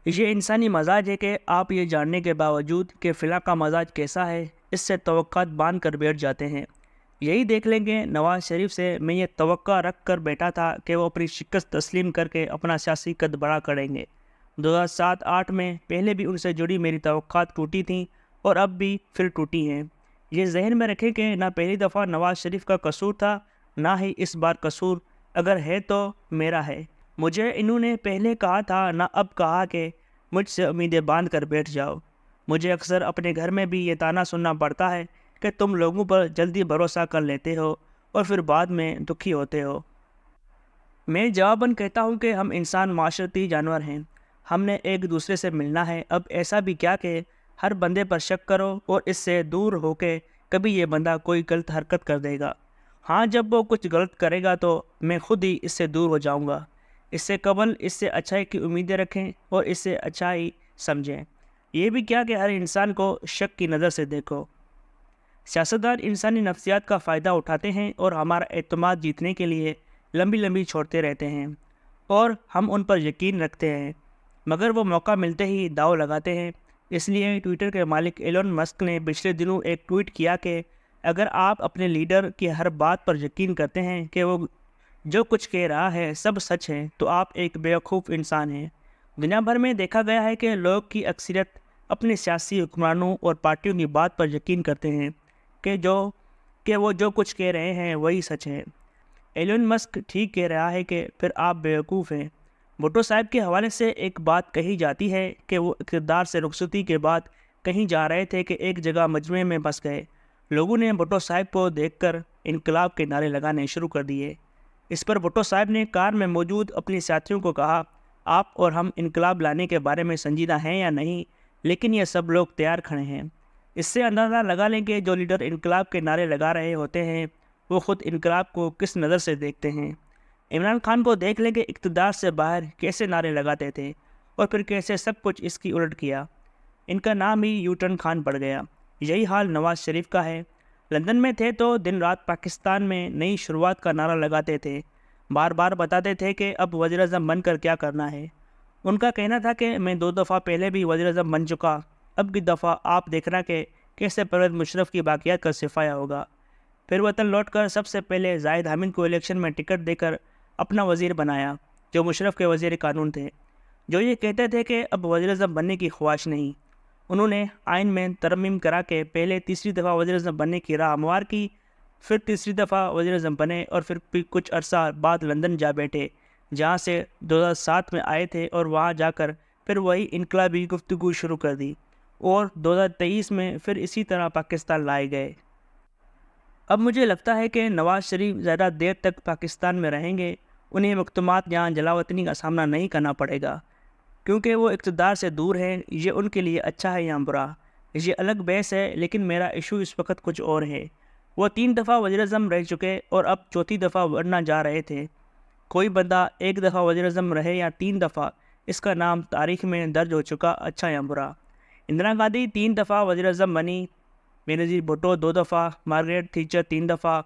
یہ انسانی مزاج ہے کہ آپ یہ جاننے کے باوجود کہ فلاں کا مزاج کیسا ہے، اس سے توقعات باندھ کر بیٹھ جاتے ہیں۔ یہی دیکھ لیں گے نواز شریف سے میں یہ توقع رکھ کر بیٹھا تھا کہ وہ اپنی شکست تسلیم کر کے اپنا سیاسی قد بڑا کریں گے۔ 2007-8 میں پہلے بھی ان سے جڑی میری توقعات ٹوٹی تھیں اور اب بھی پھر ٹوٹی ہیں۔ یہ ذہن میں رکھیں کہ نہ پہلی دفعہ نواز شریف کا قصور تھا، نہ ہی اس بار قصور، اگر ہے تو میرا ہے۔ مجھے انہوں نے پہلے کہا تھا، نہ اب کہا کہ مجھ سے امیدیں باندھ کر بیٹھ جاؤ۔ مجھے اکثر اپنے گھر میں بھی یہ طعنا سننا پڑتا ہے کہ تم لوگوں پر جلدی بھروسہ کر لیتے ہو اور پھر بعد میں دکھی ہوتے ہو۔ میں جواباً کہتا ہوں کہ ہم انسان معاشرتی جانور ہیں، ہم نے ایک دوسرے سے ملنا ہے۔ اب ایسا بھی کیا کہ ہر بندے پر شک کرو اور اس سے دور ہو کے کبھی یہ بندہ کوئی غلط حرکت کر دے گا۔ ہاں، جب وہ کچھ غلط کرے گا تو میں خود ہی اس سے دور ہو جاؤں گا۔ اس سے قبل اس سے اچھائی کی امیدیں رکھیں اور اس سے اچھائی سمجھیں۔ یہ بھی کیا کہ ہر انسان کو شک کی نظر سے دیکھو۔ سیاستدان انسانی نفسیات کا فائدہ اٹھاتے ہیں اور ہمارا اعتماد جیتنے کے لیے لمبی لمبی چھوڑتے رہتے ہیں اور ہم ان پر یقین رکھتے ہیں، مگر وہ موقع ملتے ہی داؤ لگاتے ہیں۔ اس لیے ٹویٹر کے مالک ایلون مسک نے پچھلے دنوں ایک ٹویٹ کیا کہ اگر آپ اپنے لیڈر کی ہر بات پر یقین کرتے ہیں کہ وہ جو کچھ کہہ رہا ہے سب سچ ہے، تو آپ ایک بیوقوف انسان ہیں۔ دنیا بھر میں دیکھا گیا ہے کہ لوگ کی اکثریت اپنے سیاسی حکمرانوں اور پارٹیوں کی بات پر یقین کرتے ہیں کہ وہ جو کچھ کہہ رہے ہیں وہی سچ ہے۔ ایلون مسک ٹھیک کہہ رہا ہے کہ پھر آپ بیوقوف ہیں۔ بھٹو صاحب کے حوالے سے ایک بات کہی جاتی ہے کہ وہ اقتدار سے رخصتی کے بعد کہیں جا رہے تھے کہ ایک جگہ مجمع میں پھنس گئے۔ لوگوں نے بھٹو صاحب کو دیکھ کر انقلاب کے نعرے لگانے شروع کر دیے۔ اس پر بھٹو صاحب نے کار میں موجود اپنے ساتھیوں کو کہا، آپ اور ہم انقلاب لانے کے بارے میں سنجیدہ ہیں یا نہیں، لیکن یہ سب لوگ تیار کھڑے ہیں۔ اس سے اندازہ لگا لیں کہ جو لیڈر انقلاب کے نعرے لگا رہے ہوتے ہیں وہ خود انقلاب کو کس نظر سے دیکھتے ہیں۔ عمران خان کو دیکھ لیں کہ اقتدار سے باہر کیسے نعرے لگاتے تھے اور پھر کیسے سب کچھ اس کی الٹ کیا۔ ان کا نام ہی یو ٹرن خان پڑ گیا۔ یہی حال نواز شریف کا ہے۔ لندن میں تھے تو دن رات پاکستان میں نئی شروعات کا نعرہ لگاتے تھے، بار بار بتاتے تھے کہ اب وزیر اعظم بن کر کیا کرنا ہے۔ ان کا کہنا تھا کہ میں 2 دفعہ پہلے بھی وزیر اعظم بن چکا، اب کی دفعہ آپ دیکھنا کہ کیسے پرویز مشرف کی باقیات کا صفایا ہوگا۔ پھر وطن لوٹ کر سب سے پہلے زاہد حامد کو الیکشن میں ٹکٹ دے کر اپنا وزیر بنایا، جو مشرف کے وزیر قانون تھے، جو یہ کہتے تھے کہ اب وزیر اعظم بننے کی خواہش نہیں۔ انہوں نے آئین میں ترمیم کرا کے پہلے تیسری دفعہ وزیر اعظم بننے کی راہ ہموار کی، پھر تیسری دفعہ وزیر اعظم بنے اور پھر کچھ عرصہ بعد لندن جا بیٹھے، جہاں سے 2007 میں آئے تھے، اور وہاں جا کر پھر وہی انقلابی گفتگو شروع کر دی، اور 2023 میں پھر اسی طرح پاکستان لائے گئے۔ اب مجھے لگتا ہے کہ نواز شریف زیادہ دیر تک پاکستان میں رہیں گے، انہیں مقدمات یہاں جلاوطنی کا سامنا نہیں کرنا پڑے گا، کیونکہ وہ اقتدار سے دور ہیں۔ یہ ان کے لیے اچھا ہے یا برا، یہ الگ بحث ہے، لیکن میرا ایشو اس وقت کچھ اور ہے۔ وہ 3 دفعہ وزیر اعظم رہ چکے اور اب چوتھی دفعہ بننا جا رہے تھے۔ کوئی بندہ 1 دفعہ وزیر اعظم رہے یا 3 دفعہ، اس کا نام تاریخ میں درج ہو چکا، اچھا یا برا۔ اندرا گاندھی 3 دفعہ وزیر اعظم بنی، بینظیر بھٹو 2 دفعہ، مارگریٹ تھیچر 3 دفعہ،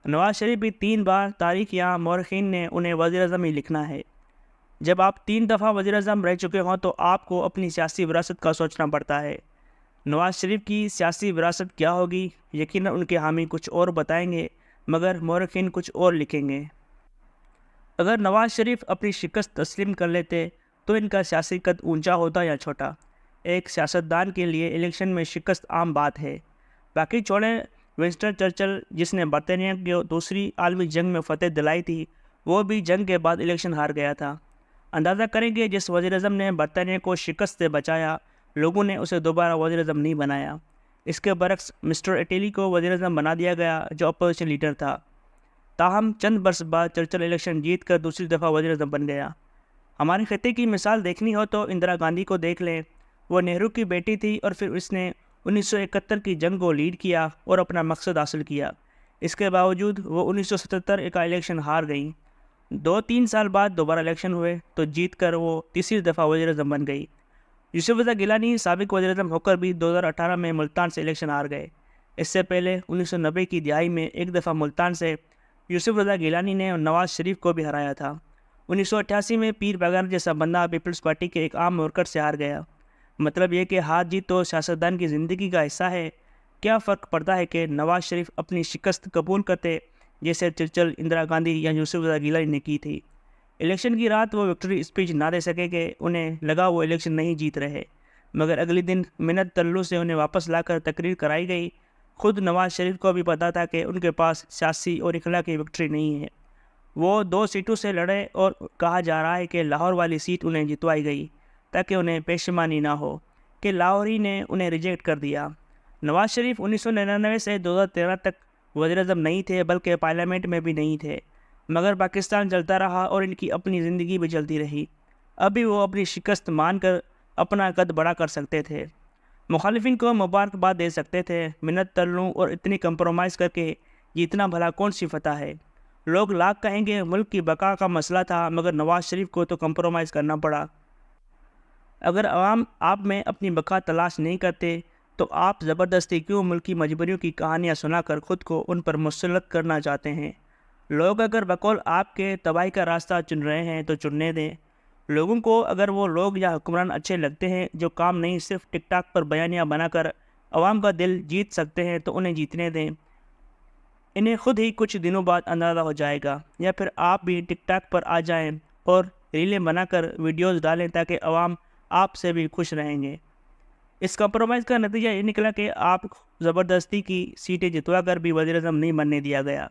نواز شریف بھی 3 بار۔ تاریخ یا مورخین نے انہیں وزیر اعظم ہی لکھنا ہے۔ جب آپ 3 دفعہ وزیر اعظم رہ چکے ہوں تو آپ کو اپنی سیاسی وراثت کا سوچنا پڑتا ہے۔ نواز شریف کی سیاسی وراثت کیا ہوگی؟ یقیناً ان کے حامی کچھ اور بتائیں گے، مگر مورخین کچھ اور لکھیں گے۔ اگر نواز شریف اپنی شکست تسلیم کر لیتے تو ان کا سیاسی قد اونچا ہوتا یا چھوٹا؟ ایک سیاستدان کے لیے الیکشن میں شکست عام بات ہے۔ باقی چھوڑیں، ونسٹن چرچل جس نے برطانیہ کو دوسری عالمی جنگ میں فتح دلائی تھی، وہ بھی جنگ کے بعد الیکشن ہار گیا تھا۔ اندازہ کریں کہ جس وزیر اعظم نے برطانیہ کو شکست سے بچایا، لوگوں نے اسے دوبارہ وزیر اعظم نہیں بنایا۔ اس کے برعکس مسٹر اٹلی کو وزیر اعظم بنا دیا گیا، جو اپوزیشن لیڈر تھا۔ تاہم چند برس بعد چرچل الیکشن جیت کر دوسری دفعہ وزیر اعظم بن گیا۔ ہمارے خطے کی مثال دیکھنی ہو تو اندرا گاندھی کو دیکھ لیں۔ وہ نہرو کی بیٹی تھی اور پھر اس نے 1971 کی جنگ کو لیڈ کیا اور اپنا مقصد حاصل کیا۔ اس کے باوجود وہ 1977 کا الیکشن ہار گئیں۔ 2-3 سال بعد دوبارہ الیکشن ہوئے تو جیت کر وہ تیسری دفعہ وزیر اعظم بن گئی۔ یوسف رضا گیلانی سابق وزیر اعظم ہو کر بھی 2018 میں ملتان سے الیکشن ہار گئے۔ اس سے پہلے 1990 کی دہائی میں ایک دفعہ ملتان سے یوسف رضا گیلانی نے نواز شریف کو بھی ہرایا تھا۔ 1988 میں پیر بغیر جیسا بندہ پیپلز پارٹی کے ایک عام ورکر سے ہار گیا۔ مطلب یہ کہ ہار جیت تو سیاستدان کی زندگی کا حصہ ہے۔ کیا فرق پڑتا ہے کہ نواز شریف اپنی شکست قبول کرتے جیسے چرچل، اندرا گاندھی یا یوسف رضا گیلانی نے کی تھی۔ الیکشن کی رات وہ وکٹری اسپیچ نہ دے سکے کہ انہیں لگا وہ الیکشن نہیں جیت رہے، مگر اگلی دن منت تلو سے انہیں واپس لا کر تقریر کرائی گئی۔ خود نواز شریف کو بھی پتا تھا کہ ان کے پاس سیاسی اور اخلاقی وکٹری نہیں ہے۔ وہ 2 سیٹوں سے لڑے اور کہا جا رہا ہے کہ لاہور والی سیٹ انہیں جتوائی گئی تاکہ انہیں پشیمانی نہ ہو کہ لاہور ہی نے انہیں ریجیکٹ کر دیا۔ نواز شریف 1999 سے 2013 تک وزیر اعظم نہیں تھے، بلکہ پارلیمنٹ میں بھی نہیں تھے، مگر پاکستان چلتا رہا اور ان کی اپنی زندگی بھی چلتی رہی۔ ابھی وہ اپنی شکست مان کر اپنا قد بڑا کر سکتے تھے، مخالفین کو مبارکباد دے سکتے تھے۔ منت تلوں اور اتنی کمپرومائز کر کے جیتنا بھلا کون سی فتح ہے؟ لوگ لاکھ کہیں گے ملک کی بقا کا مسئلہ تھا، مگر نواز شریف کو تو کمپرومائز کرنا پڑا۔ اگر عوام آپ میں اپنی بقا تلاش نہیں کرتے تو آپ زبردستی کیوں ملکی مجبوریوں کی کہانیاں سنا کر خود کو ان پر مسلط کرنا چاہتے ہیں؟ لوگ اگر بقول آپ کے تباہی کا راستہ چن رہے ہیں تو چننے دیں۔ لوگوں کو اگر وہ لوگ یا حکمران اچھے لگتے ہیں جو کام نہیں صرف ٹک ٹاک پر بیانیاں بنا کر عوام کا دل جیت سکتے ہیں تو انہیں جیتنے دیں۔ انہیں خود ہی کچھ دنوں بعد اندازہ ہو جائے گا، یا پھر آپ بھی ٹک ٹاک پر آ جائیں اور ریلیں بنا کر ویڈیوز ڈالیں تاکہ عوام آپ سے بھی خوش رہیں گے۔ اس کمپرومائز کا نتیجہ یہ نکلا کہ آپ زبردستی کی سیٹیں جتوا کر بھی وزیر اعظم نہیں بننے دیا گیا۔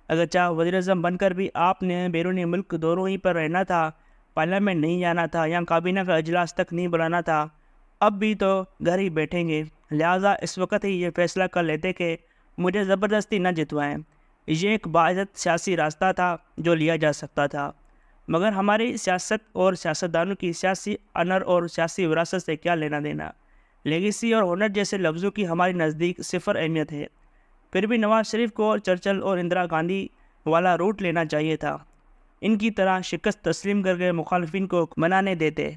اگرچہ وزیر اعظم بن کر بھی آپ نے بیرونی ملک دوروں ہی پر رہنا تھا، پارلیمنٹ نہیں جانا تھا یا کابینہ کا اجلاس تک نہیں بلانا تھا، اب بھی تو گھر ہی بیٹھیں گے۔ لہٰذا اس وقت ہی یہ فیصلہ کر لیتے کہ مجھے زبردستی نہ جتوائیں۔ یہ ایک باعزت سیاسی راستہ تھا جو لیا جا سکتا تھا، مگر ہماری سیاست اور سیاستدانوں کی سیاسی آنر اور سیاسی وراثت سے کیا لینا دینا؟ لیگیسی اور ہنر جیسے لفظوں کی ہمارے نزدیک صفر اہمیت ہے۔ پھر بھی نواز شریف کو چرچل اور اندرا گاندھی والا روٹ لینا چاہیے تھا، ان کی طرح شکست تسلیم کر کے مخالفین کو منانے دیتے۔